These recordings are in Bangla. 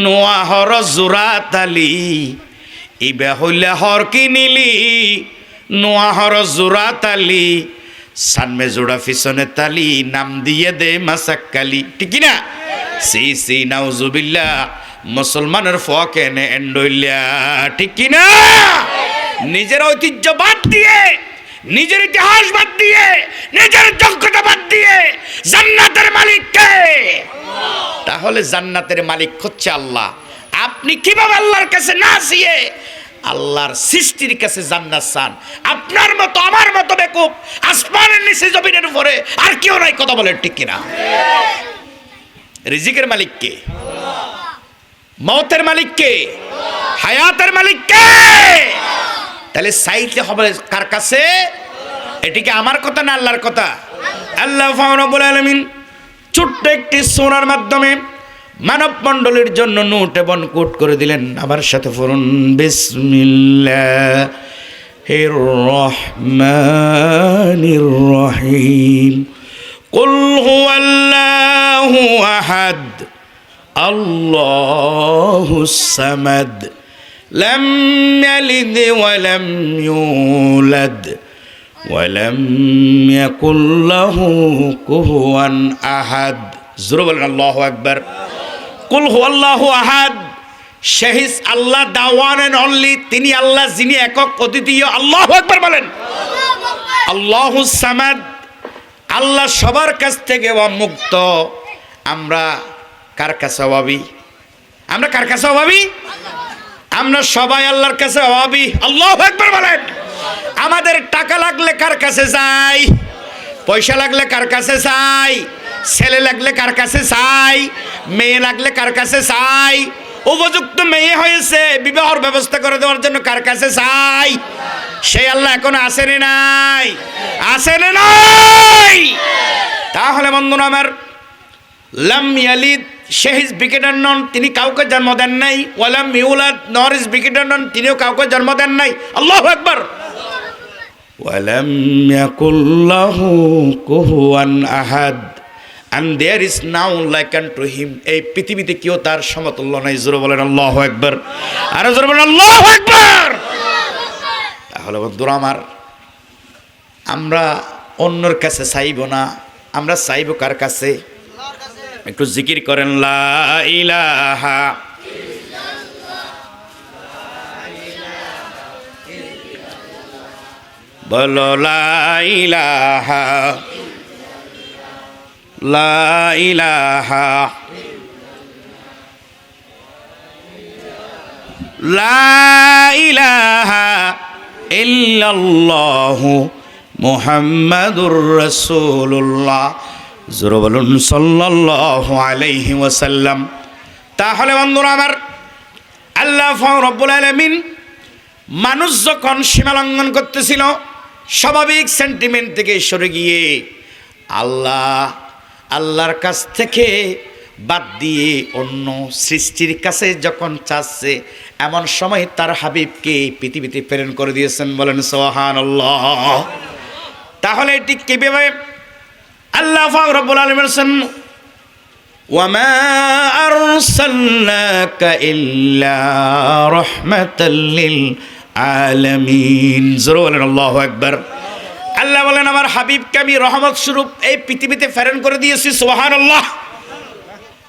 নোয়াহর জোড়াতালি ইবে হইলে হর কিনিলি নোয়াহর জোড়াতালি সানমে জোড়া পিছনে তালি নাম দিয়ে দে মাসাক্কালি ঠিক না সি সি নাউজুবিল্লাহ মুসলমানের ফকেনে এন্ডইল্লা ঠিক না নিজের ঐতিহ্য বাদ দিয়ে নিজের ইতিহাস বাদ দিয়ে নিজের যোগ্যতা বাদ দিয়ে জান্নাতের মালিক কে তাহলে জান্নাতের মালিক হচ্ছে আল্লাহ আপনি কিভাবে আল্লাহর কাছে না চেয়ে আল্লাহর সৃষ্টির কাছে জান্নাত চান আপনার মতো আমার মতো বেকুব আসমানের নিচে জমিনের উপরে আর কেউ নাই কথা বলেন ঠিক কিনা রিজিকের মালিক কে মওতের মালিক কে হায়াতের মালিক কে তাহলে চাইতে হবে কার কাছে এটি কি আমার কথা না আল্লাহর কথা আল্লাহ রাব্বুল আলামিন ছোট্ট একটি সূরার মাধ্যমে মানব মণ্ডলীর জন্য নোট এবং কোট করে দিলেন আমার সাথে পড়ুন বিসমিল্লাহির রহমানির রহিম কুল হুয়াল্লাহু আহাদ আল্লাহুস সামাদ লাম ইয়ালিদ ওয়া লাম ইউলাদ ওয়া লাম ইয়াকুল লাহু কুফুয়ান আহাদ জোরে বলেন আল্লাহু আকবার কুল হুয়াল্লাহু আহাদ শাহিস আল্লাহ দা ওয়ান এন্ড অনলি তিনি আল্লাহ যিনি একক অদ্বিতীয় আল্লাহু আকবার বলেন আল্লাহুস সামাদ আল্লাহ সবার কাছ থেকে মুক্ত আমরা কার কাছে অভাবী আমরা কার কাছে অভাবী আমরা সবাই আল্লাহর কাছে অভাবী আল্লাহু আকবার বলেন আমাদের টাকা লাগলে কার কাছে যাই পয়সা লাগলে কার কাছে যাই ছেলে লাগলে কার কাছে চাই মেয়ে লাগলে কার কাছে চাই উপযুক্ত মেয়ে হয়েছে বিবাহের ব্যবস্থা করে দেওয়ার জন্য কার কাছে চাই সেই আল্লাহ এখন আসেন নাই আসেন নাই তাহলে বন্ধুরা আমার লাম ইয়ালিদ শেহিজ বিকেটার নন তিনি কাউকে জন্ম দেন নাই ওয়ালাম ইউলাদ নরিস বিকেটার নন তিনিও কাউকে জন্ম দেন নাই আল্লাহু আকবার ওয়ালাম ইয়াকুল লাহু কুফুয়ান আহাদ and there is now like unto him এই পৃথিবীতে কেউ তার সমতুল্য নাই জোরে বলেন আল্লাহু আকবার আর জোরে বলেন আল্লাহু আকবার তাহলে বন্ধুরা আমার আমরা অন্যের কাছে চাইব না আমরা চাইব কার কাছে একটু জিকির করেন লা ইলাহা বলো লা ইলাহা লা ইলাহা লা ইলাহা ইল্লাল্লাহু মুহাম্মাদুর রাসূলুল্লাহ জোরে বলুন সাল্লাল্লাহু আলাইহি ওয়াসাল্লাম তাহলে বন্ধুরা আমার আল্লাহ রাব্বুল আলামিন মানুষ যখন সীমা লঙ্ঘন করতেছিল স্বাভাবিক সেন্টিমেন্ট থেকে সরে গিয়ে আল্লাহর কাছ থেকে বাদ দিয়ে অন্য সৃষ্টির কাছে যখন চাচ্ছে এমন সময় তার হাবিবকে পৃথিবীতে প্রেরণ করে দিয়েছেন বলেন সুবহানাল্লাহ তাহলে এটি কিভাবে আল্লাহ পাক রব্বুল আলামিন বলেন ওয়ামা আরসালনাকা ইল্লা রাহমাতাল লিল আলামিন জোরে বলেন আল্লাহু আকবার আল্লাহ বলেন আমার হাবিবকে আমি রহমত স্বরূপ এই পৃথিবীতে প্রেরণ করে দিয়েছি সুবহানাল্লাহ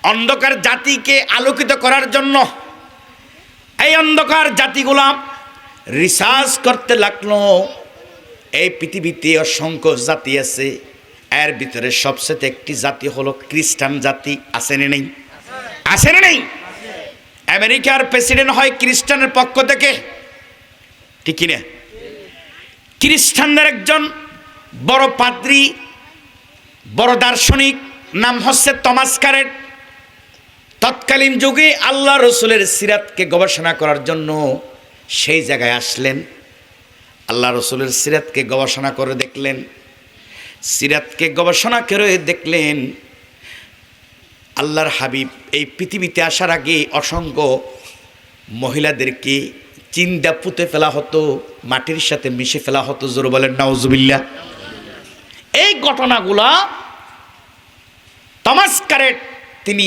অন্ধকার জাতিকে আলোকিত করার জন্য এই অন্ধকার জাতিগুলা রিসার্চ করতে লাগলো এই পৃথিবীতে অসংখ্য জাতি আছে এর ভিতরে সবচেয়ে একটি জাতি হলো খ্রিস্টান জাতি আছে না নেই আছে না নেই আমেরিকার প্রেসিডেন্ট হয় খ্রিস্টানের পক্ষ থেকে ঠিক কি না খ্রিস্টানদের একজন বড় পাদ্রী বড় দার্শনিক নাম হচ্ছে টমাস ক্যারেট তৎকালীন যুগে আল্লাহ রসুলের সিরাতকে গবেষণা করার জন্য সেই জায়গায় আসলেন আল্লাহ রসুলের সিরাতকে গবেষণা করে দেখলেন সিরাতকে গবেষণা করে দেখলেন আল্লাহর হাবিব এই পৃথিবীতে আসার আগে অসংখ্য মহিলাদেরকে চিন্তা পুঁতে ফেলা হতো মাটির সাথে মিশে ফেলা হতো জোরে বলেন নাউজুবিল্লাহ এই ঘটনাগুলা টমাস ক্যারেট তিনি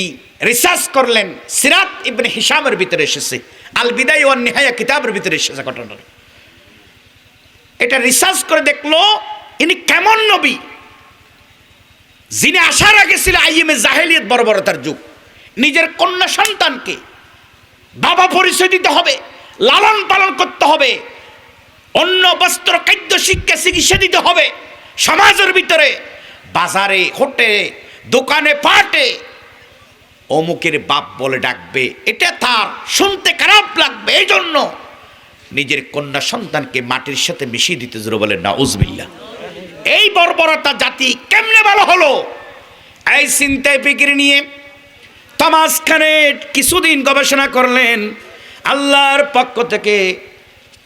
রিসার্চ করলেন, সিরাত ইবনে হিশামের ভিতরে এসেছে, আল বিদায়া ওয়ান নিহায়া কিতাবের ভিতরে এসেছে ঘটনাটা। এটা রিসার্চ করে দেখলো ইনি কেমন নবী, যিনি আসার আগে ছিল আইএমএ জাহেলিয়ত, বর্বরতার যুগ। নিজের কন্যা সন্তানকে বাবা পরিচয় দিতে হবে, লালন পালন করতে হবে, অন্ন বস্ত্র খাদ্য শিক্ষা চিকিৎসা দিতে হবে, সমাজের ভিতরে বাজারে হোটেলে দোকানে পাটে অমুকের বাপ বলে ডাকবে, এটা তার শুনতে খারাপ লাগবে। এই জন্য নিজের কন্যা সন্তানকে মাটির সাথে মিশিয়ে দিতে জোরে বলেন নাউজুবিল্লাহ। এই বর্বরতা জাতি কেমনে ভালো হলো? এই চিন্তায় ফিকির নিয়ে তমাস খানে কিছুদিন গবেষণা করলেন। আল্লাহর পক্ষ থেকে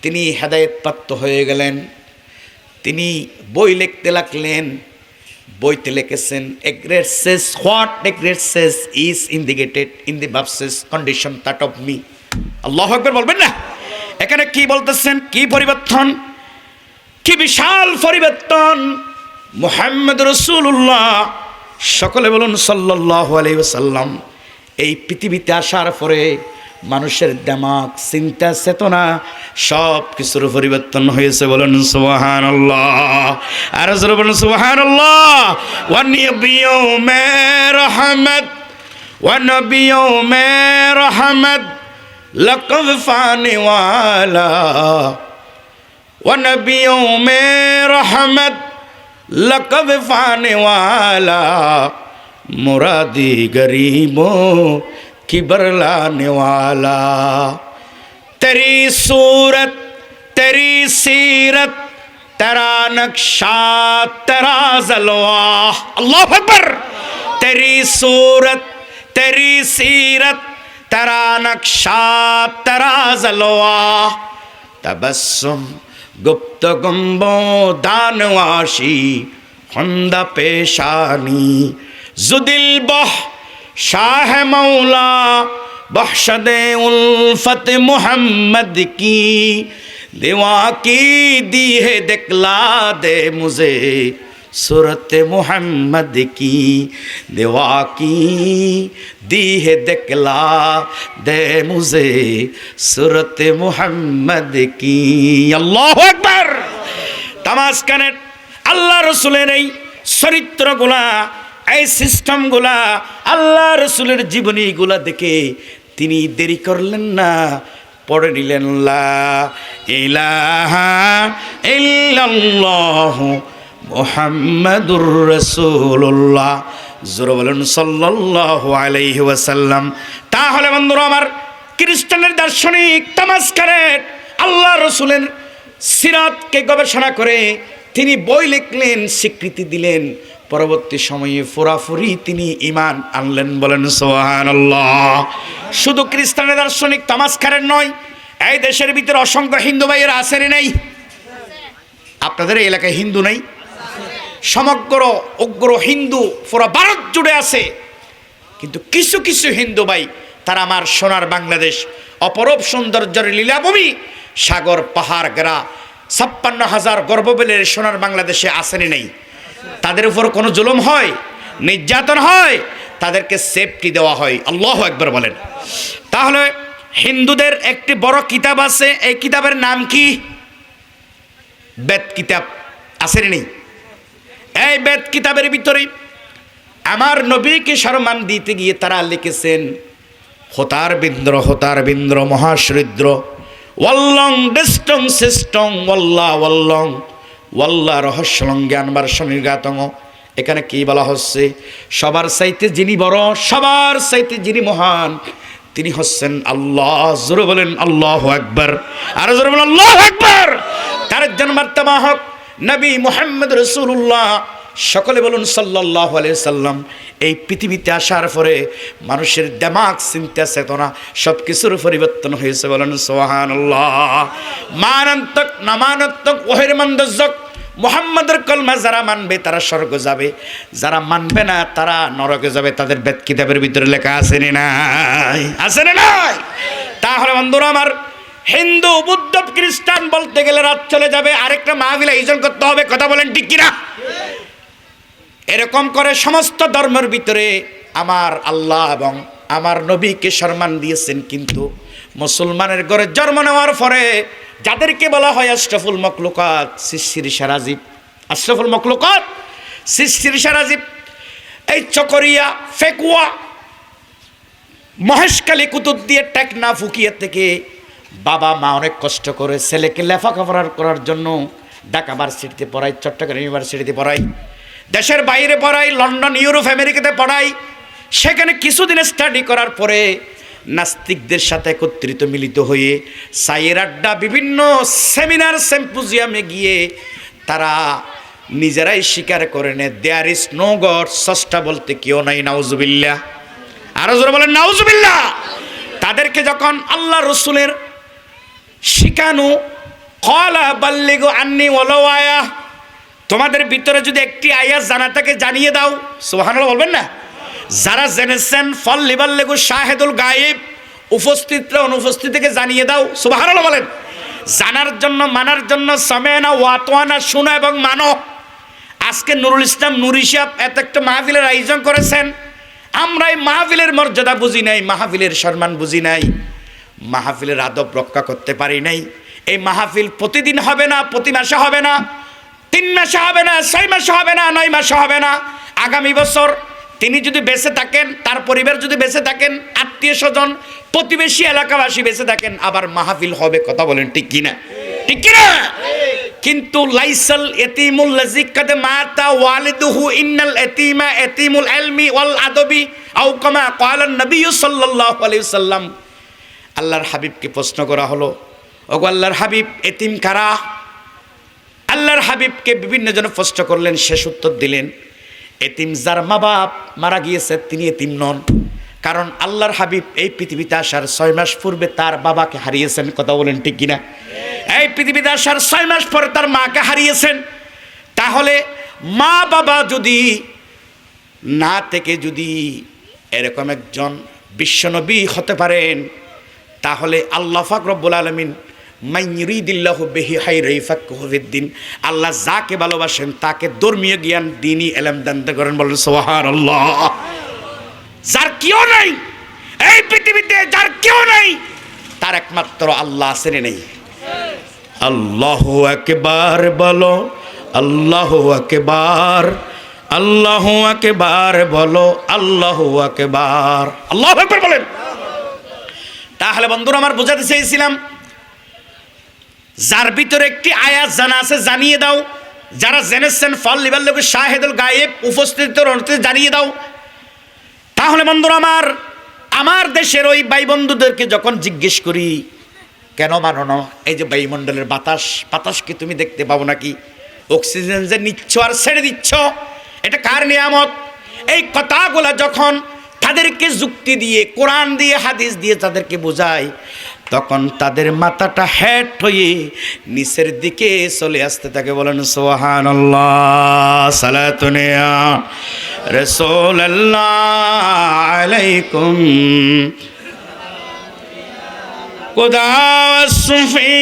তিনি হেদায়েতপ্রাপ্ত হয়ে গেলেন। তিনি বই লিখতে লাগলেন। বইতে লিখেছেন, a great says what a great says is indicated in the verses condition that of me. আল্লাহু আকবার বলবেন না? এখানে কি বলতেছেন, কি পরিবর্তন, কি বিশাল পরিবর্তন। মুহাম্মদ রাসূলুল্লাহ, সকলে বলুন সাল্লাল্লাহু আলাইহি ওয়াসাল্লাম, এই পৃথিবীতে আসার পরে মানুষের দিমাগ, চিন্তা, চেতনা সব কিছুর পরিবর্তন হয়েছে। বলুন সুবহানাল্লাহ, আর জোরে বলুন সুবহানাল্লাহ। ওয়া নবিয়ুমে রহমত, ওয়া নবিয়ুমে রহমত লকব ফানে ওয়ালা, ওয়া নবিয়ুমে রহমত লকব ফানে ওয়ালা, মুরাদি গरीबों की बरलाने वाला, तेरी सूरत तेरी सीरत तेरा नक्शा तेरा जलवा, अल्लाह अकबर। तेरी सूरत तेरी सीरत तेरा नक्शा तेरा जलवा, तबस्सुम गुप्तगुम्बो दानवाशी खुंदा पेशानी, जुदिल बह शाह मौला बख्शदे उल्फत मोहम्मद की, दीवा की दी है दिखला दे मुझे सूरत मोहम्मद की, दीवा की दी है दिखला दे मुझे सूरत मोहम्मद की। अल्लाहु আকবার। তামাসকানে আল্লাহ রসুলের এই চরিত্রগুলা, এই সিস্টেমগুলা, আল্লাহ রসুলের জীবনীগুলা দেখে তিনি দেরি করলেন না, পড়ে নিলেন লা ইলাহা ইল্লাল্লাহু মুহাম্মাদুর রাসূলুল্লাহ, জোরে বলেন সাল্লাল্লাহু আলাইহি ওয়াসাল্লাম। তাহলে বন্ধুরা আমার, খ্রিস্টানের দার্শনিক তমাস খারেট আল্লাহ রসুলের সিরাতকে গবেষণা করে তিনি বই লিখলেন, স্বীকৃতি দিলেন। পরবর্তী সময়ে পুরাপুরি তিনি ঈমান আনলেন। বলেন সুবহানাল্লাহ। শুধু খ্রিস্টানের দার্শনিক তমাস খারেট নয়, এই দেশের ভিতরে অসংখ্য হিন্দু ভাইয়েরা আছেন। নেই? আপনাদের এই এলাকায় হিন্দু নেই? সমগ্র উগ্র হিন্দু পুরো ভারত জুড়ে আছে। কিন্তু কিছু কিছু হিন্দু ভাই, তারা আমার সোনার বাংলাদেশ, অপরূপ সৌন্দর্যের লীলাভূমি, সাগর পাহাড় গেরা 56,000 গর্ভবেলের সোনার বাংলাদেশে আসেনি নেই? তাদের উপর কোনো জুলুম হয়, নির্যাতন হয়, তাদেরকে সেফটি দেওয়া হয়। আল্লাহু আকবার বলেন। তাহলে হিন্দুদের একটি বড় কিতাব আছে, এই কিতাবের নাম কি? বেদ কিতাব। আসেনি নেই? এই বেদ কিতাবের ভিতরে আমার নবীকে সম্মান দিতে গিয়ে তারা লিখেছেন, হোতার বিন্দ্র হোতার বিন্দ্র মহাশ্রিদ্র ওয়াল্লং ডিষ্টং সিষ্টং ওয়াল্লা ওয়াল্লং ওয়াল্লা রহস্যলং জ্ঞানবার স্বনির্ঘাতং। এখানে কি বলা হচ্ছে? সবার চাইতে যিনি বড়, সবার চাইতে যিনি মহান, তিনি হচ্ছেন আল্লাহ। জোরে বলেন আল্লাহু আকবার। আর জোরে বলেন আল্লাহু আকবার। তার জন্মাত্মা বাহক নবী মুহাম্মদ রাসূলুল্লাহ, সকলে বলুন সাল্লাল্লাহু আলাইহি সাল্লাম। এই পৃথিবীতে আসার পরে মানুষের দিমাগ, চিন্তা, চেতনা সব কিছুর পরিবর্তন হয়েছে। বলেন সুবহানাল্লাহ। মানান্তক নামানন্তক ওহের মন্দজক মুহাম্মাদের কলমা যারা মানবে তারা স্বর্গ যাবে, যারা মানবে না তারা নরকে যাবে। তাদের বেদ কিতাবের ভিতরে লেখা আছে না নাই? আছে না নাই? তাহলে বন্ধুরা আমার, হিন্দু বুদ্ধ খ্রিস্টান বলতে গেলে রাত চলে যাবে। আরেকটা মাহফিল আয়োজন করতে হবে। কথা বলেন ঠিক কিনা? এরকম করে সমস্ত ধর্মের ভিতরে আমার আল্লাহ এবং আমার নবীকে সম্মান দিয়েছেন, কিন্তু মুসলমানের ঘরে জন্ম নেওয়ার পরে যাদেরকে বলা হয় আশরাফুল মখলুকাত, সৃষ্টির সারাজীব, আশরাফুল মখলুকাত সৃষ্টির সারাজীব, এই চকরিয়া, ফেকুয়া, মহেশখালী, কুতুবদিয়া, টেকনা, ফুকিয়া থেকে বাবা মা অনেক কষ্ট করে ছেলেকে লেখাপড়া করার জন্য ঢাকা ভার্সিটিতে পড়াই, চট্টগ্রাম ইউনিভার্সিটিতে পড়াই, দেশের বাইরে পড়াই, লন্ডন, ইউরোপ, আমেরিকাতে পড়াই। সেখানে কিছুদিন স্টাডি করার পরে নাস্তিকদের সাথে একত্রিত মিলিত হয়ে চায়ের আড্ডা, বিভিন্ন সেমিনার, সিম্পোজিয়ামে গিয়ে তারা নিজেরাই স্বীকার করে নেয় দেয়ার ইজ নো গড, স্রষ্টা বলতে কেউ নাই। নাউজুবিল্লাহ, আরো জোরে বলেন নাউজুবিল্লাহ। তাদেরকে যখন আল্লাহ রসুলের শিখানো ক্বালা বাল্লিগু আন্নি ওয়ালাউ আয়া, তোমাদের ভিতরে যদি একটি আয়াত জানা থাকে জানিয়ে দাও, সুবহানাল্লাহ বলবেন না? যারা জেনেছেন ফাল্লিবাল্লিগু শাহিদুল গায়েব, উপস্থিতরা অনুপস্থিতকে জানিয়ে দাও, সুবহানাল্লাহ বলেন। জানার জন্য, মানার জন্য সামেনা ওয়াতওয়ানা, শোনো এবং মানো। আজকে নুরুল ইসলাম নুরি সাহেব এত একটা মাহফিলের আয়োজন করেছেন, আমরা এই মাহফিলের মর্যাদা বুঝি নাই, মাহফিলের সম্মান বুঝি নাই, মাহফিলের আদব রক্ষা করতে পারি নাই। এই মাহফিল প্রতিদিন হবে না, প্রতি মাসে হবে না, 3 মাসে হবে না, 6 মাসে হবে না, 9 মাসে হবে না। আগামী বছর তিনি যদি বেঁচে থাকেন, তার পরিবার যদি বেঁচে থাকেন, আত্মীয় স্বজন, প্রতিবেশী, এলাকাবাসী বেঁচে থাকেন, আবার মাহফিল হবে। কথা বলেন ঠিক কিনা? ঠিক কিনা? কিন্তু লাইসাল ইয়াতীমুল লাযী কাদ মাতা ওয়ালিদুহু ইন্নাল ইয়াতীমা ইয়াতীমুল ইলমি ওয়াল আদবি আও কামা ক্বালা নবী সাল্লাল্লাহু আলাইহি ওয়াসাল্লাম। আল্লাহর হাবিবকে প্রশ্ন করা হলো, ওগো আল্লাহর হাবিব, এতিম কারা? আল্লাহর হাবিবকে বিভিন্ন জন প্রশ্ন করলেন, শেষ উত্তর দিলেন, এতিম যার মা বাপ মারা গিয়েছে তিনি এতিম নন। কারণ আল্লাহর হাবিব এই পৃথিবীতে আসার 6 মাস পূর্বে তার বাবাকে হারিয়েছেন। কথা বলেন ঠিক কিনা? এই পৃথিবীতে আসার 6 মাস পরে তার মাকে হারিয়েছেন। তাহলে মা বাবা যদি না থেকে যদি এরকম একজন বিশ্বনবী হতে পারেন, তাহলে আল্লাহ পাক রব্বুল আলামিন মান ইউরিদিল্লাহু বিহি খায়রান ইয়াফাক্কিহু ফিদ্দিন, আল্লাহ যাকে ভালোবাসেন তাকে ধর্মীয় জ্ঞান, দ্বীনি ইলম দান করেন। বলেন সুবহানাল্লাহ। যার কেউ নাই এই পৃথিবীতে, যার কেউ নাই, তার একমাত্র আল্লাহ আছেন নেই। আল্লাহু আকবার বলো, আল্লাহু আকবার, আল্লাহু আকবার বলো, আল্লাহু আকবার, আল্লাহু আকবার বলেন। তাহলে বন্ধুরা আমার বোঝাতে চেয়েছিলাম, যার ভিতরে একটি আয়াত জানা আছে জানিয়ে দাও। যারা জেনেছেন ফাল্লিবাল্লিগু শাহিদুল গায়েব, উপস্থিতদের অনুমতি জানিয়ে দাও। তাহলে বন্ধুরা আমার দেশের ওই ভাই বন্ধুদেরকে যখন জিজ্ঞেস করি কেন মানো না, এই যে বায়ুমণ্ডলের বাতাস কি তুমি দেখতে পাবো নাকি? অক্সিজেন যে নিচ্ছ আর ছেড়ে দিচ্ছ, এটা কার নিয়ামত? এই কথাগুলা যখন তাদেরকে যুক্তি দিয়ে, কোরআন দিয়ে, হাদিস দিয়ে তাদেরকে বোঝায়, তখন তাদের মাথাটা হেট হয়ে নিচের দিকে চলে আসতে থাকে। বলেন সুবহানাল্লাহ। সালাতুন ইয়া রাসূলুল্লাহ আলাইকুম খুদা ওয়াসফি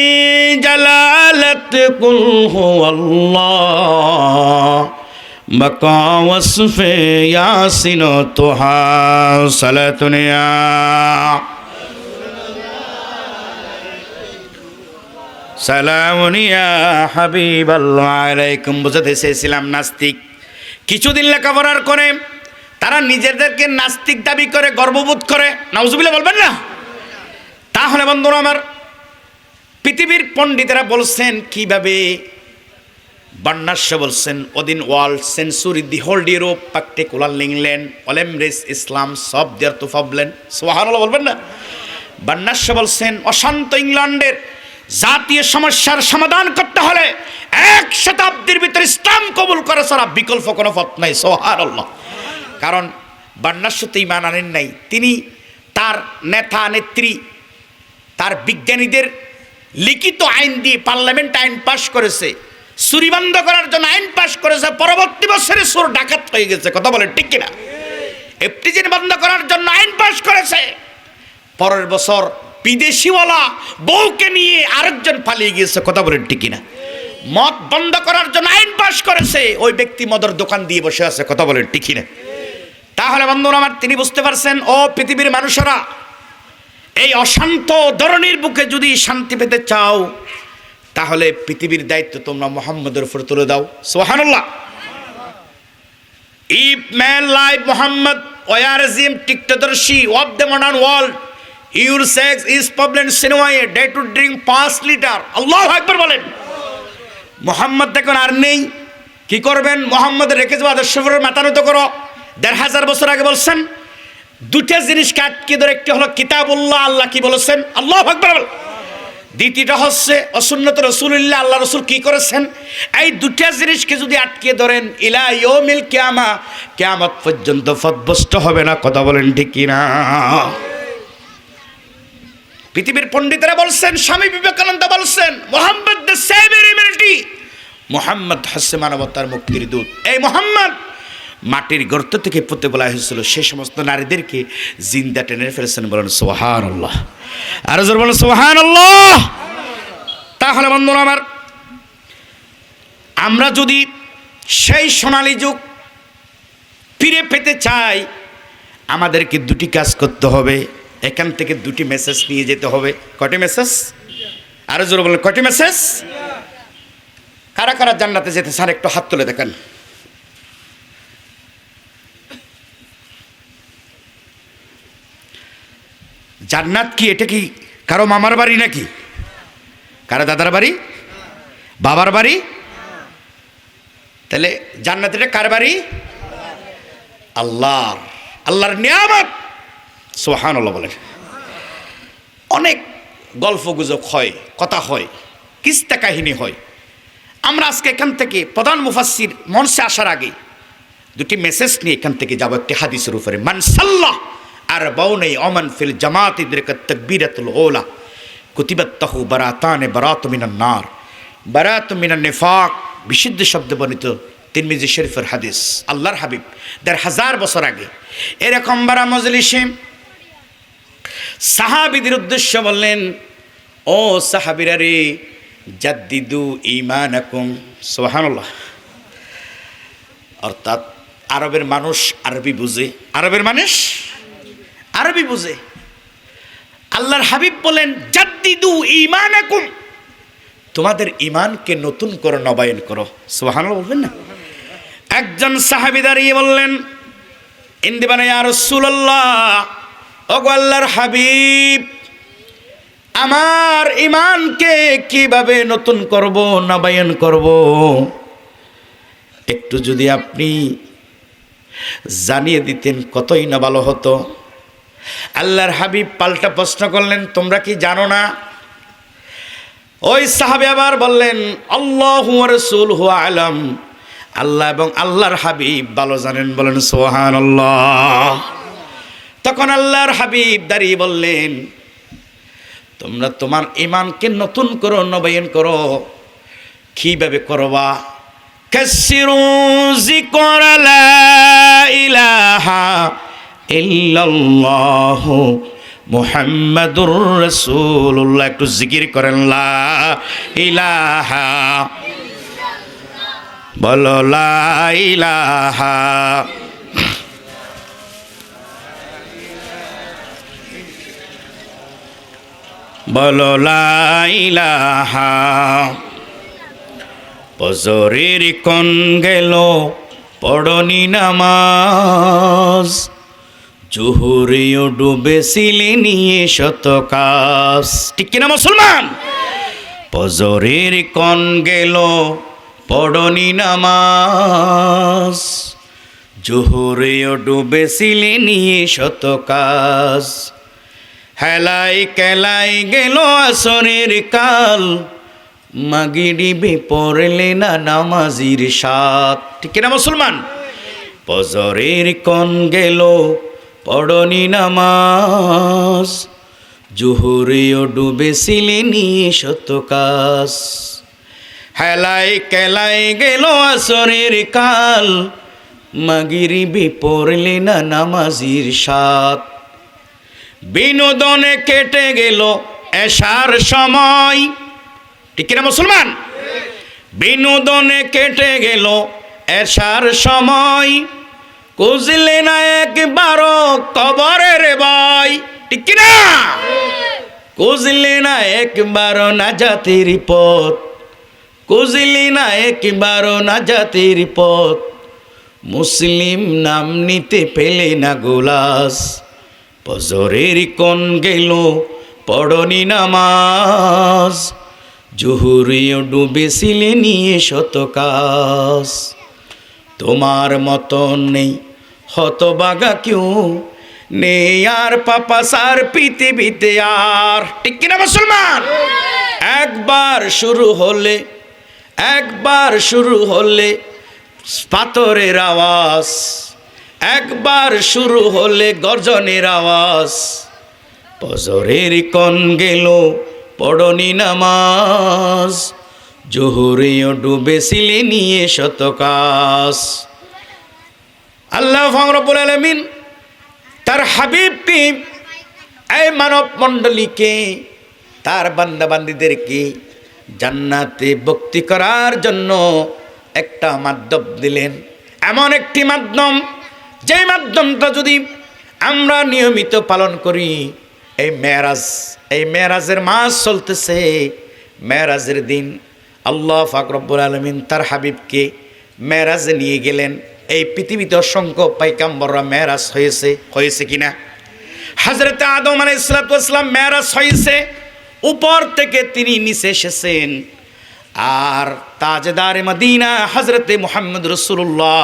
জালালাত কুল হুয়াল্লাহ বাকা ওয়াসফে ইয়াসিন তুহা। সালাতুন ইয়া সালামুন ইয়া হাবিবাল্লাহ আলাইকুম। বুঝাতে চেয়েছিলাম নাস্তিক কিছুদিন লেখাপড়ার করে তারা নিজেদেরকে নাস্তিক দাবি করে, গর্ববোধ করে। নাউজুবিল্লাহ বলবেন না? তাহলে বন্ধুরা আমার, পৃথিবীর পণ্ডিতেরা বলছেন কিভাবে, বার্নার্স বলছেন ওদিন ওয়ার্ল্ড সেঞ্চুরি দি হোল্ড ইউরোপ পার্টিকুলার ইংল্যান্ড অলেমরেস ইসলাম সব দেয়ার তো প্রবলেম। সুবহানাল্লাহ বলবেন না? বার্নার্স বলছেন অশান্ত ইংল্যান্ডের জাতীয় সমস্যার সমাধান করতে হলে 1 শতাব্দীর ভিতরে ইসলাম কবুল করা ছাড়া বিকল্প কোনো পথ নাই। সুবহানাল্লাহ। কারণ বার্নার্স তো ঈমান আনেন নাই, তিনি তার নেতা নেত্রী, তার বিজ্ঞানীদের লিখিত আইন দিয়ে পার্লামেন্ট আইন পাশ করেছে, চুরি বন্ধ করার জন্য আইন পাশ করেছে। পরবর্তী বছরে চোর ডাকাত হয়ে গেছে। কথা বলেন ঠিক কিনা? এফটিজিন বন্ধ করার জন্য আইন পাশ করেছে, পরের বছর বিদেশিওয়ালা বউকে নিয়ে আরেকজন পালিয়ে গিয়েছে। কথা বলেন ঠিক কিনা? মদ বন্ধ করার জন্য আইন পাশ করেছে, ওই ব্যক্তি মদের দোকান দিয়ে বসে আছে। কথা বলেন ঠিক কিনা? তাহলে বন্ধুরা আমার, তিনি বুঝতে পারছেন ও পৃথিবীর মানুষেরা, এই অশান্ত ধরনের বুকে যদি শান্তি পেতে চাও, তাহলে পৃথিবীর দায়িত্ব তোমরা মুহাম্মদের উপর তুলে দাও। সুবহানাল্লাহ। If man like Muhammad Oyarzim dictatorship of the modern world, your sex is problem anyway, day to drink 5 liter. আল্লাহু আকবার বলেন। মুহাম্মদ দেখুন আর নেই, কি করবেন? মুহাম্মদ রেখে যাওয়া আদর্শের মাতানত করো। ১৫০০ বছর আগে বলছেন দুটা জিনিসকে আটকে ধরে, একটি হলো কিতাবুল্লাহ, আল্লাহ কি বলেছেন, আল্লাহু আকবার বলেন। দ্বিতীয়টা হচ্ছে সুন্নাত রাসূলুল্লাহ, আল্লাহ রাসূল কি করেছেন। এই দুটা জিনিসকে যদি আটকে ধরেন, ইলা ইয়াউমিল কিয়ামা, কিয়ামত পর্যন্ত পথভ্রষ্ট হবে না। কথা বলেন ঠিক কি না? পৃথিবীর পণ্ডিতরা বলছেন, স্বামী বিবেকানন্দ বলছেন, Muhammad the severe humanity, Muhammad হচ্ছে মানবতার মুক্তির দূত। এই মুহাম্মদ মাটির গর্ত থেকে পুঁতে বলা হয়েছিল, সেই সমস্ত নারীদেরকে জিন্দা টেনে ফেলেছেন। বলেন সুবহানাল্লাহ, আর জোর বলেন সুবহানাল্লাহ। তাহলে বন্ধুরা আমার, আমরা যদি সেই সোনালী যুগ ফিরে পেতে চাই, আমাদেরকে দুটি কাজ করতে হবে। এখান থেকে দুটি মেসেজ নিয়ে যেতে হবে। কয়টি মেসেজ? আরো জোর বলেন, কয়টি মেসেজ? কারা কারা জান্নাতে যেতে চান একটু হাত তুলে দেখেন। জান্নাত কি এটা কি কারো মামার বাড়ি নাকি? কারো দাদার বাড়ি, বাবার বাড়ি? তাহলে জান্নাত এটা কার বাড়ি? আল্লাহর, আল্লাহর নিয়ামত। সুবহানাল্লাহ বলেন। অনেক গল্প গুজব হয়, কথা হয়, কিস্তা কাহিনী হয়। আমরা আজকে এখান থেকে প্রধান মুফাসসির মঞ্চে আসার আগে দুটি মেসেজ নিয়ে এখান থেকে যাব একটি হাদিসের উপরে। মান সাল্লাহ আর বাউনাই ওমান ফিল জামাত ইদরাকাত তাকবীরাতুল উলা কুতিবাত তাহু বারাতানে বারাতু মিনান নার। বারাতু মিনান নিফাক বিশুদ্ধ শব্দ বর্ণিত তিরমিজি শরীফের হাদিস। আল্লাহর হাবিব ১৫০০ বছর আগে এরকম বারা মজলিসে সাহাবীদের উদ্দেশ্য বললেন, ও সাহাবীরা রে, জাদ্দিদু ঈমানাকুম। সুবহানাল্লাহ। অর্থাৎ আরবের মানুষ আরবি বুঝে, আরবের মানুষ আরবি বুঝে। আল্লাহর হাবিব বলেন, জাদ্দিদু ঈমানাকুম, তোমাদের ঈমানকে নতুন করো, নবায়ন করো। সুবহানাল্লাহ বলবেন না? একজন সাহাবী দাঁড়িয়ে বললেন, ইন্দিবানা ইয়া রাসূলুল্লাহ, ওগো আল্লাহর হাবিব, আমার ঈমানকে কিভাবে নতুন করব, নবায়ন করব, একটু যদি আপনি জানিয়ে দিতেন কতই না ভালো হতো। আল্লাহর হাবিব পাল্টা প্রশ্ন করলেন, তোমরা কি জানো না? ওই সাহাবী আবার বললেন, আল্লাহু ওয়া রাসূলুহু আ'লাম, আল্লাহ এবং আল্লাহর হাবিব ভালো জানেন। বলেন সুবহানাল্লাহ। তখন আল্লাহর হাবিব দাঁড়িয়ে বললেন, তোমরা তোমার ঈমানকে নতুন করো, নবায়ন করো। কিভাবে করবা? কাসসিরু যিকরা লা ইলাহা ইল্লাল্লাহু মুহাম্মাদুর রাসূলুল্লাহ। একটু জিকির করেন, লা ইলাহা, বলো লা ইলাহা, বলো লা ইলাহা। ফজরের কোন গেল পড়নি নামাজ, জোহরেও ডুবেছিলে নিয়ে শত কাজ। ঠিক কিনা মুসলমান? ফজরের কোন গেল পড়নি নামাজ, জোহরেও ডুবেছিলে নিয়ে শত কাজ। হেলাই কেলাই গেল আসরের কাল, মাগরিবে পড়লে না নামাজির সাথ। ঠিক না মুসলমান? ফজরের কোন গেল পড়নি নামাজ, জোহরেও ডুবেছিলে নিয়ে শত কাজ। হেলাই কেলাই গেল আসরের কাল, মাগরিবে পড়লে না নামাজির সাথ। বিনোদনে কেটে গেল এশার সময়। ঠিক কিনা মুসলমান? বিনোদনে কেটে গেল এশার সময়, খুঁজলে না একবারও কবরের ভয়, ঠিক কি না? খুঁজলে না একবারও নাজাতের পথ, খুঁজলে না একবারও নাজাতের পথ, মুসলিম নাম নিতে পেলে না গোলাস। ফজরের কোন গেল পড়নি নামাজ, জুহুরিও ডুবেছিলে নিয়ে শত কাজ। তোমার মতন নেই হতবাগা কেউ, নেই আর পাপা সার পৃথিবীতে আর, ঠিক কিনা মুসলমান? একবার শুরু হলে পাথরের আওয়াজ, একবার শুরু হলে গর্জনের আওয়াজ। ফজরের কোন গেল পড়নি নামাজ, জোহরেও ডুবেছিলে নিয়ে শত কাজ। আল্লাহ রব্বুল আলামিন তার হাবিবকে, এই মানব মণ্ডলীকে, তার বান্দা বান্দীদেরকে জান্নাতে ভক্তি করার জন্য একটা মাধ্যম দিলেন। এমন একটি মাধ্যম, যে মাধ্যমটা যদি আমরা নিয়মিত পালন করি, এই মেরাজের মাস চলতেছে। মেরাজের দিন আল্লাহ পাক রব্বুল আলামিন তার হাবিবকে মেরাজে নিয়ে গেলেন। এই পৃথিবীতে অসংখ্য পয়গম্বররা মেরাজ হয়েছে কিনা? হযরত আদম আলাইহিস সালাতু ওয়াস সালাম মেরাজ হয়েছে, উপর থেকে তিনি নিচে এসেছেন। আর তাজদারে মদিনা হযরতে মুহাম্মদ রাসূলুল্লাহ,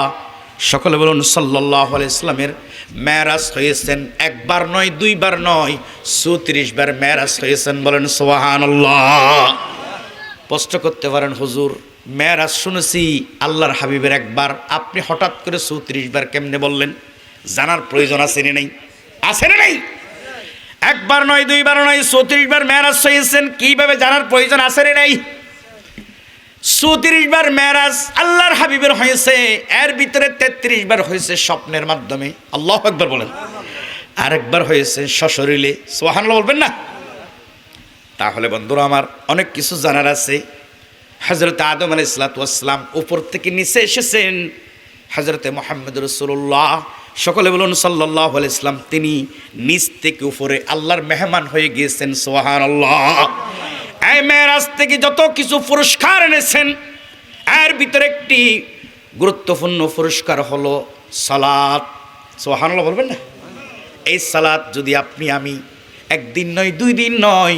সকলে বলুন সাল্লাল্লাহু আলাইহি ওয়াসাল্লামের মেরাজ হয়েছেন। একবার নয়, দুইবার নয়, ৩৪ বার মেরাজ হয়েছেন। বলেন সুবহানাল্লাহ। প্রশ্ন করতে পারেন, হুজুর মেরাজ শুনেছি আল্লাহর হাবিবের একবার, আপনি হঠাৎ করে ৩৪ বার কেমনে বললেন? জানার প্রয়োজন আছে না নেই? আছে না নেই? একবার নয়, দুইবার নয়, ৩৪ বার মেরাজ হয়েছেন, কিভাবে জানার প্রয়োজন আছে না নেই? ৩৪ বার মেরাজ আল্লাহর হাবিবের হয়েছে, এর ভিতরে ৩৩ বার হয়েছে স্বপ্নের মাধ্যমে। আল্লাহু আকবার বলেন। আরেকবার হয়েছে সশরীরে। সুবহানাল্লাহ বলবেন না? তাহলে বন্ধুরা আমার, অনেক কিছু জানার আছে। হযরত আদম আলাইহিস সালাতু ওয়াস সালাম উপর থেকে নিচে এসেছেন। হযরতে মুহাম্মদ রাসূলুল্লাহ, সকলে বলুন সাল্লাল্লাহু আলাইহি ওয়াসাল্লাম, তিনি নিচ থেকে উপরে আল্লাহর মেহমান হয়ে গিয়েছেন। সুবহানাল্লাহ। এই মেরাজ থেকে যত কিছু পুরস্কার এনেছেন, এর ভিতরে একটি গুরুত্বপূর্ণ পুরস্কার হলো সালাত। সুবহানাল্লাহ বলবেন না? এই সালাত যদি আপনি আমি একদিন নয়, 2 দিন নয়,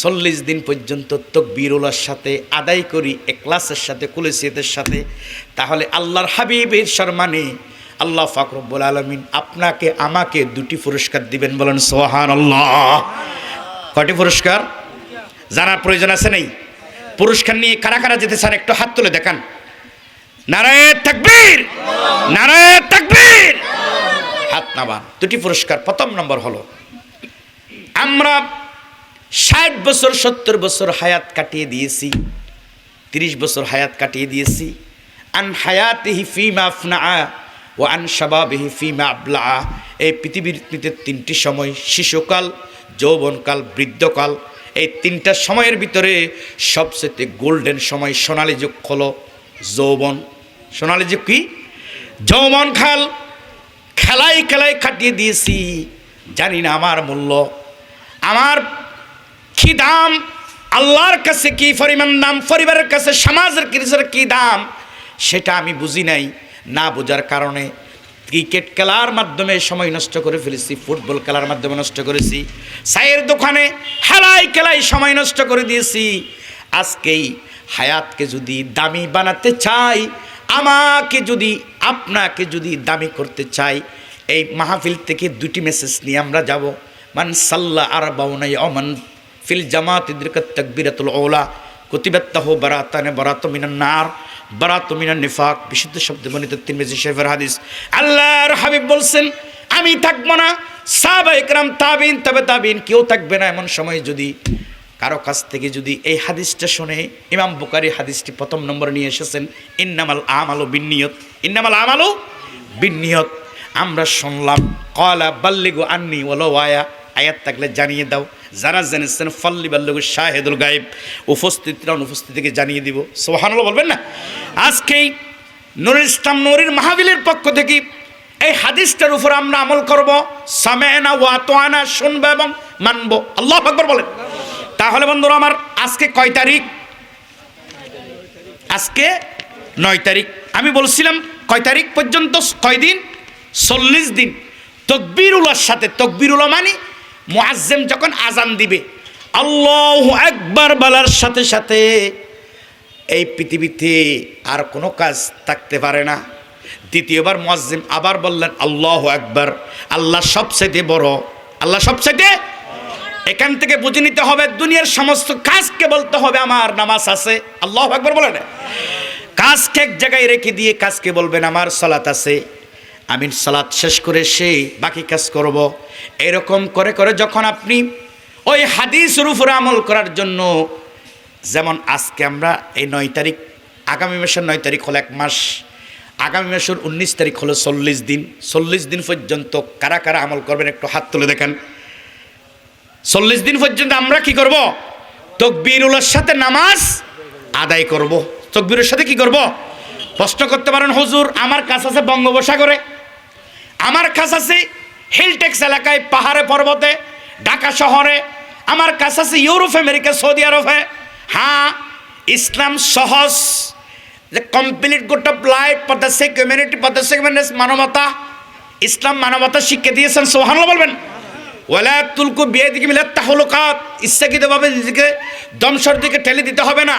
40 দিন পর্যন্ত তাকবীরুল্লাহর সাথে আদায় করি, ইখলাসের সাথে, কুলসিয়তের সাথে, তাহলে আল্লাহর হাবিবের সম্মানে আল্লাহ পাক রব্বুল আলামিন আপনাকে আমাকে 2টি পুরস্কার দিবেন। বলেন সুবহানাল্লাহ। কয়টি পুরস্কার জানার প্রয়োজন আছে নেই? পুরস্কার নিয়ে কারা কারা যেতে চান একটু হাত তুলে দেখান। নারায়ে তাকবীর, নারায়ে তাকবীর। হাত নামান। 2টি পুরস্কার। প্রথম নম্বর হলো, আমরা 60 বছর 70 বছর হায়াত কাটিয়ে দিয়েছি, 30 বছর হায়াত কাটিয়ে দিয়েছি। আন হায়াতিহি ফিমা আফনা ও আন শাবাবিহি ফিমা আবলা। এই পৃথিবীর 3টি সময়, শিশুকাল, যৌবনকাল, বৃদ্ধকাল। এই 3টা সময়ের ভিতরে সবচেয়ে গোল্ডেন সময়, সোনালী যুগ হলো যৌবন। সোনালী যুগ কি? যৌবন কাল। খেলায় খেলায় কাটিয়ে দিয়েছি, জানি না আমার মূল্য, আমার কি দাম, আল্লাহর কাছে কি পরিমাণ দাম, পরিবারের কাছে, সমাজের কি দাম, সেটা আমি বুঝি নাই। না বোঝার কারণে ক্রিকেট খেলার মাধ্যমে সময় নষ্ট করে ফেলেছি, ফুটবল খেলার মাধ্যমে নষ্ট করেছি, চায়ের দোকানে হেলাই খেলায় সময় নষ্ট করে দিয়েছি। আজকেই হায়াতকে যদি দামি বানাতে চাই, আমাকে যদি, আপনাকে যদি দামি করতে চাই, এই মাহফিল থেকে 2টি মেসেজ নিয়ে আমরা যাব। মান সাল্লা আরবাউনা ইয়ামান ফিল জামাত ইদরিকাত তাকবীরাতুল উলা কুতিবাত তাহু বারাতানে বারাতু মিনান নার বারাতু মিনান নিফাক। বিশুদ্ধ শব্দে বর্ণিত তিরমিজি শরীফের হাদিস। আল্লাহর হাবিব বলছেন, আমি থাকবো না, সাহাবায়ে কেরাম, তাবিঈন, তবে তাবিঈন, কেউ থাকবে না। এমন সময় যদি কারো কাছ থেকে যদি এই হাদিসটা শুনে, ইমাম বুখারী হাদিসটি 1 নম্বরে নিয়ে এসেছেন, ইন্নামাল আমালু বিন্নিয়ত, ইন্নামাল আমালু বিন্নিয়ত। আমরা শুনলাম, ক্বালা বাল্লিগু আন্নি ওয়ালাউ আয়া, আয়াত থাকলে জানিয়ে দাও। যারা জেনেছেন ফাল্লি বাল্লিগু শাহিদুল গায়েব, উপস্থিতরা অনুপস্থিতিকে জানিয়ে দিব। সুবহানাল্লাহ বলবেন না? আজকেই নুরুল ইসলাম নুরীর মাহফিলের পক্ষ থেকে এই হাদিসটার উপর আমরা আমল করব, সামেনা ওয়া আতানা, শুনবো এবং মানবো। আল্লাহু আকবার বলেন। তাহলে বন্ধুরা আমার, আজকে কয় তারিখ? আজকে 9 তারিখ। আমি বলছিলাম কয় তারিখ পর্যন্ত, কয়দিন? 40 দিন। তাকবীরুল্লাহর সাথে, তাকবীরুল্লাহ মানে মুয়াজ্জিম যখন আজান দিবে আল্লাহু আকবার বলার সাথে সাথে এই পৃথিবীতে আর কোনো কাজ থাকতে পারে না। দ্বিতীয়বার মুয়াজ্জিম আবার বললেন আল্লাহু আকবার, আল্লাহ সবচেয়ে বড়, আল্লাহ সবচেয়ে। এখান থেকে বুঝে নিতে হবে দুনিয়ার সমস্ত কাজকে বলতে হবে আমার নামাজ আছে, আল্লাহু আকবার বলেন। কাজকে এক জায়গায় রেখে দিয়ে কাজকে বলবেন আমার সালাত আছে, আমি সালাত শেষ করে সেই বাকি কাজ করব। এরকম করে করে যখন আপনি ওই হাদিসের উপরে আমল করার জন্য, যেমন আজকে আমরা এই 9 তারিখ, আগামী মাসের 9 তারিখ হলো 1 মাস, আগামী মাসের 19 তারিখ হলো 40 দিন। 40 দিন পর্যন্ত কারা কারা আমল করবেন একটু হাত তুলে দেখেন। 40 দিন পর্যন্ত আমরা কি করব? তাকবীরুল্লাহর সাথে নামাজ আদায় করব। তাকবীরের সাথে কি করব? প্রশ্ন করতে পারেন হুজুর, আমার কাছে আছে বঙ্গোপসাগরে, আমার কাছে আছে হিলটেক্স এলাকায়, পাহাড়ে পর্বতে, ঢাকা শহরে, আমার কাছে আছে ইউরোপ, আমেরিকা, সৌদি আরবে। হ্যাঁ, ইসলাম সহজ, যে complete good of life for the sake humanity, for the sake মানবতা। ইসলাম মানবতা শিক্ষা দিয়েছেন, সুবহানাল্লাহ বলবেন। ওয়ালা তুলকু বিয়াদিকুম ইলা তাহলুকাত, ইচ্ছাকৃতভাবে নিজেকে ধ্বংসের দিকে ঠেলে দিতে হবে না।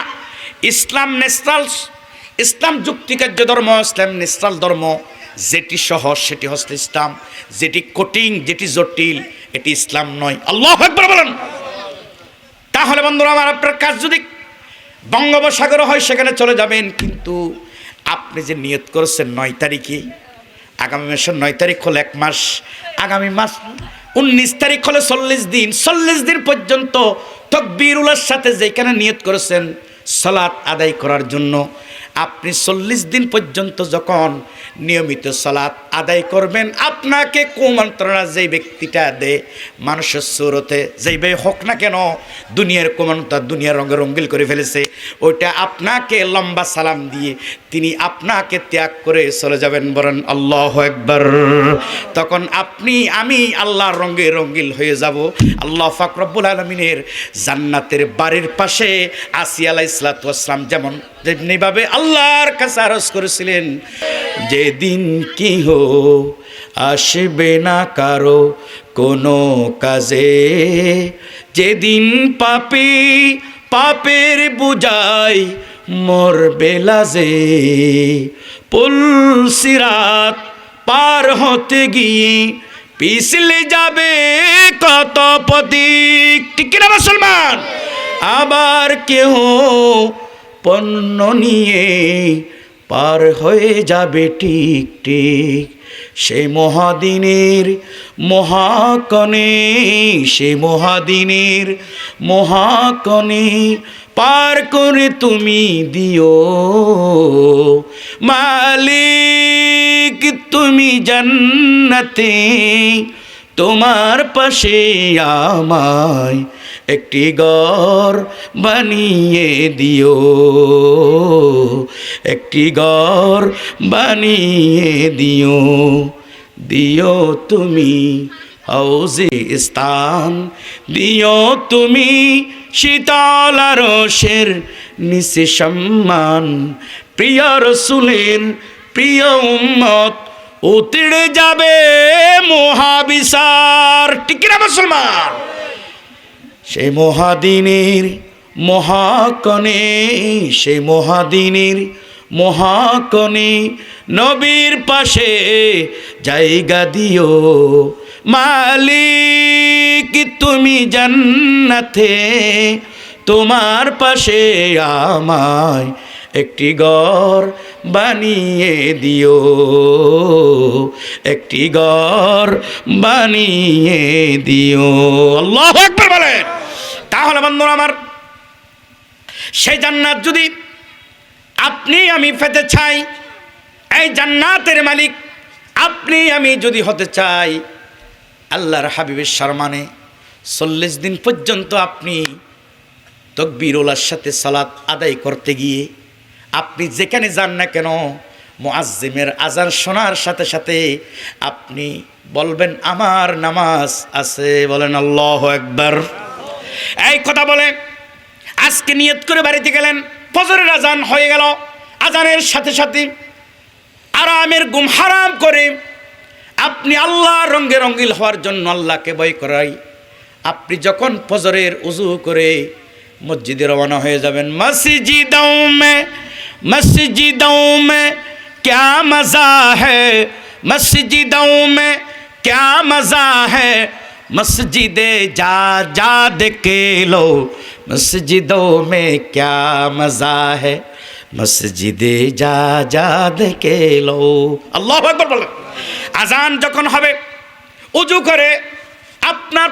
ইসলাম ন্যাচারাল, ইসলাম যুক্তিকার্য ধর্ম, ইসলাম ন্যাচারাল ধর্ম। যেটি সহজ সেটি হচ্ছে ইসলাম, যেটি কঠিন, যেটি জটিল এটি ইসলাম নয়। আল্লাহু আকবার বলেন। তাহলে বন্ধুরা আমার, আপনার কাজ যদি বঙ্গোপসাগর হয় সেখানে চলে যাবেন, কিন্তু আপনি যে নিয়ত করেছেন 9 তারিখে, আগামী মাসের 9 তারিখ হলো 1 মাস, আগামী মাস 19 তারিখ হলো 40 দিন। 40 দিন পর্যন্ত তাকবীরুল্লাহর সাথে যেখানে নিয়ত করেছেন সালাত আদায় করার জন্য, আপনি 40 দিন পর্যন্ত যখন নিয়মিত সালাত আদায় করবেন, আপনাকে কুমন্ত্রণা যেই ব্যক্তিটা দেয় মানুষের সুরতে, যেই ভাই হোক না কেন, দুনিয়ার কুমন্ত্রণা, দুনিয়ার রঙে রঙ্গিল করে ফেলেছে, ওইটা আপনাকে লম্বা সালাম দিয়ে তিনি আপনাকে ত্যাগ করে চলে যাবেন। বলেন আল্লাহু আকবার। তখন আপনি আমি আল্লাহর রঙে রঙ্গিল হয়ে যাব। আল্লাহ পাক রব্বুল আলামিনের জান্নাতের বাড়ির পাশে আসিয়া আলাইহিস সালাতু ওয়াস সালাম যেমনিভাবে আল্লাহর কাছে আরজ করেছিলেন, যেদিন কি হো আসবে না কারো কোনো কাজে, যেদিন পাপী পাপের বুঝাই মরবে লাজে, পুলসিরাত পার হতে গিয়ে পিছলে যাবে কত পথিক, ঠিক না মুসলমান? আবার কেহ পণ্য নিয়ে পার হয়ে যাবে ঠিক ঠিক। সেই মহাদিনের মহাকণে, সেই মহাদিনের মহাকণে পার করে তুমি দিও মালিক, তুমি জান্নাতে তোমার পাশে আমায় একটি ঘর বানিয়ে দিও, একটি ঘর বানিয়ে দিও, দিও তুমি হাউজে স্থান, দিও তুমি শীতল আরশের নিচে সম্মান, প্রিয় রাসূলের প্রিয় উম্মত উতড়ে যাবে মহাবিচার, ঠিক না মুসলমান? সেই মহাদিনের মহাকণে, সেই মহাদিনের মহাকণে নবীর পাশে জায়গা দিও মালিক, তুমি জান্নাতে তোমার পাশে আমায় একটি ঘর বানিয়ে দিও, একটি ঘর বানিয়ে দিও। আল্লাহু আকবার বলেন। তাহলে বন্ধুরা আমার, সেই জান্নাত যদি আপনি আমি পেতে চাই, এই জান্নাতের মালিক আপনি আমি যদি হতে চাই, আল্লাহর হাবিবের সম্মানে 40 দিন পর্যন্ত আপনি তাকবীরুল্লাহর সাথে সালাত আদায় করতে গিয়ে আপনি যেখানে যান না কেন মুয়াজ্জিমের আজান শোনার সাথে সাথে আপনি বলবেন আমার নামাজ আছে। বলেন আল্লাহু আকবার। এই কথা বলে আজকে নিয়ত করে বাড়িতে গেলেন, ফজরের আজান হয়ে গেল, আজানের সাথে সাথে আরামের ঘুম হারাম করে আপনি আল্লাহ রঙে রঙিল হওয়ার জন্য আল্লাহকে ভয় করাই আপনি যখন ফজরের উজু করে মসজিদে রওনা হয়ে যাবেন, মসজিদোं में क्या मज़ा है, मस्जिदों में क्या मज़ा है, मस्जिदे जा जा देखे लो, मस्जिदों में क्या मज़ा है, মসজিদে যা যা দেখে লো। আল্লাহু আকবার বলেন। আজান যখন হবে উজু করে আপনার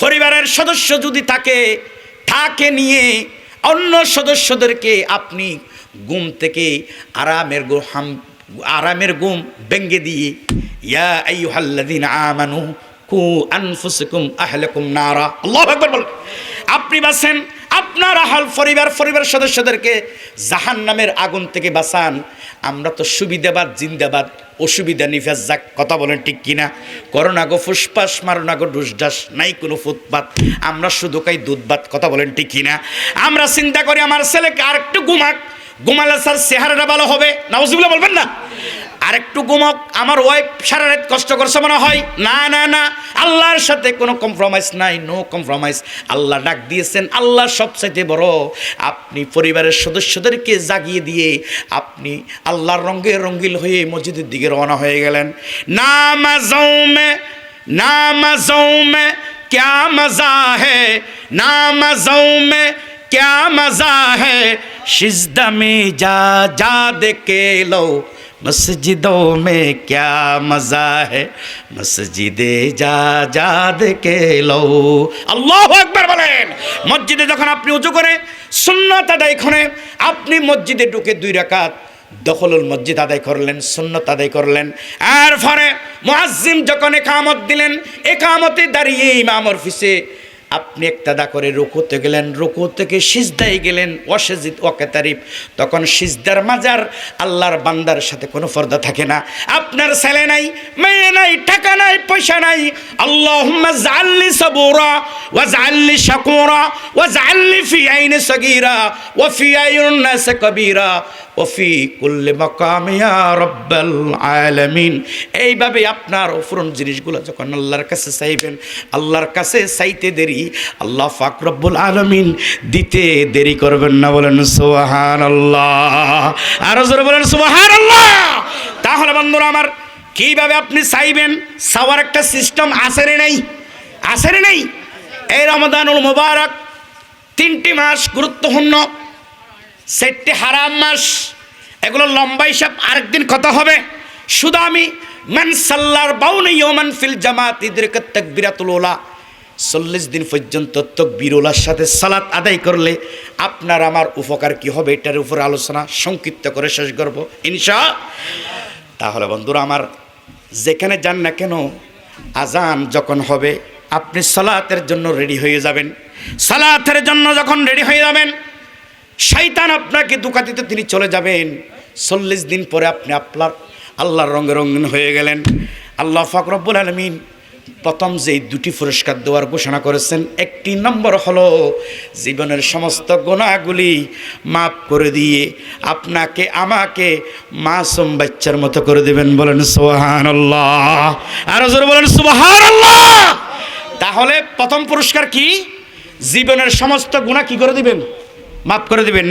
পরিবারের সদস্য যদি তাকে নিয়ে অন্য সদস্যদেরকে আপনি ঘুম থেকে আরামের ঘুম ভেঙে দিয়ে ইয়া আইয়ুহাল্লাযীনা আমানু কু আনফুসাকুম আহলাকুম নারা। আল্লাহু আকবার বলেন। আপনি বাঁচেন আপনার পরিবার সদস্যদেরকে জাহান্নামের আগুন থেকে বাঁচান। আমরা তো সুবিধাবাদ জিন্দাবাদ, অসুবিধা নিফাজ যাক। কথা বলেন ঠিক কিনা? করোনা গো ফুসপাস, মারোনা গো ডুসডাস, নাই কোনো ফুটপাত, আমরা শুধু খাই দুধ-ভাত। কথা বলেন ঠিক কিনা? আমরা চিন্তা করি আমার ছেলেকে আর একটু ঘুমালে স্যার চেহারাটা ভালো হবে, নাউজুবিল্লাহ বলবেন না? আর একটু ঘুমক, আমার ওয়াইফ সারা রাত কষ্ট করছে মনে হয়। না না না, আল্লাহর সাথে কোনো কম্প্রোমাইজ নাই, নো কম্প্রোমাইজ। আল্লাহ ডাক দিয়েছেন, আল্লাহ সবচাইতে বড়। আপনি পরিবারের সদস্যদেরকে জাগিয়ে দিয়ে আপনি আল্লাহর রঙে রঙিল হয়ে মসজিদের দিকে রওনা হয়ে গেলেন। নামাজোं में क्या मज़ा है, नामाज़ों में क्या मज़ा है, सिजदा में जा जा देखे लो, मस्जिदों में क्या मज़ा है, मस्जिदे जा जा देखे लो। আল্লাহু আকবার বলেন। মসজিদে যখন আপনি উজু করে সুন্নাত আদায় করে আপনি মসজিদে ঢুকে 2 রাকাত দখলুল মসজিদ আদায় করলেন, সুন্নাত আদায় করলেন। আর পরে মুয়াজ্জিম যখন ইকামত দিলেন, ইকামতে দাঁড়িয়ে ইমামের পিছে আপনি একতাদা করে রুকুতে গেলেন, রুকু থেকে সিজদায় গেলেন, ওয়াসজিদ ওয়াকাতারিব। তখন সিজদার মাজার আল্লাহর বান্দার সাথে কোনো পর্দা থাকে না। আপনার ছেলে নাই, মেয়ে নাই, টাকা নাই, পয়সা নাই। আল্লাহুম্মা জাআলনি সাবুরা ওয়া জাআলনি শাকুরা ওয়া জাআলনি ফি আইনি সাগীরা ওয়া ফি আইয়ুন নাস কাবীরা ওয়া ফি কুল্লি মাকাম ইয়া রাব্বাল আলামিন। এইভাবে আপনার অফুরন জিনিসগুলো যখন আল্লাহর কাছে চাইবেন, আল্লাহর কাছে চাইতে দেরি আল্লাহ পাক রব্বুল আলামিন দিতে দেরি করবেন না। বলেন সুবহানাল্লাহ। আরো জোরে বলেন সুবহানাল্লাহ। তাহলে বন্ধুরা আমার, কিভাবে আপনি চাইবেন, চাওয়ার একটা সিস্টেম আছে রে নাই? আছে রে নাই? এই রমাদানুল মুবারক 3টি মাস গুরুত্বপূর্ণ, 4টি হারাম মাস। এগুলো লম্বা হিসাব আরেকদিন কথা হবে। শুধু আমি মান সাল্লার বাউনা ইয়ামান ফিল জামাত ইদরিকাত তাকবীরাতুল উলা, 40 দিন পর্যন্ত তাকবীরুল্লাহর সাথে সালাত আদায় করলে আপনার আমার উপকার কি হবে, এটার উপর আলোচনা সংক্ষিপ্ত করে শেষ করব ইনশাআল্লাহ। তাহলে বন্ধুরা আমার, যেখানে যান না কেন আজান যখন হবে আপনি সালাতের জন্য রেডি হয়ে যাবেন। সালাতের জন্য যখন রেডি হয়ে যাবেন, শয়তান আপনাকে ধোঁকা দিতে তিনি চলে যাবেন। 40 দিন পরে আপনি আপনার আল্লাহর রঙে রঙিন হয়ে গেলেন। আল্লাহ পাক রব্বুল আলামিন প্রথম যেই 2টি পুরস্কার দেওয়ার ঘোষণা করেছেন, 1 নম্বর হলো জীবনের সমস্ত গুনাহগুলি মাফ করে দিয়ে আপনাকে আমাকে মাসুম বাচ্চার মতো করে দেবেন। বলেন সুবহানাল্লাহ। আর জোরে বলেন সুবহানাল্লাহ। তাহলে প্রথম পুরস্কার কি? জীবনের সমস্ত গুনাহ কি করে দিবেন? মাফ করে দিবেন।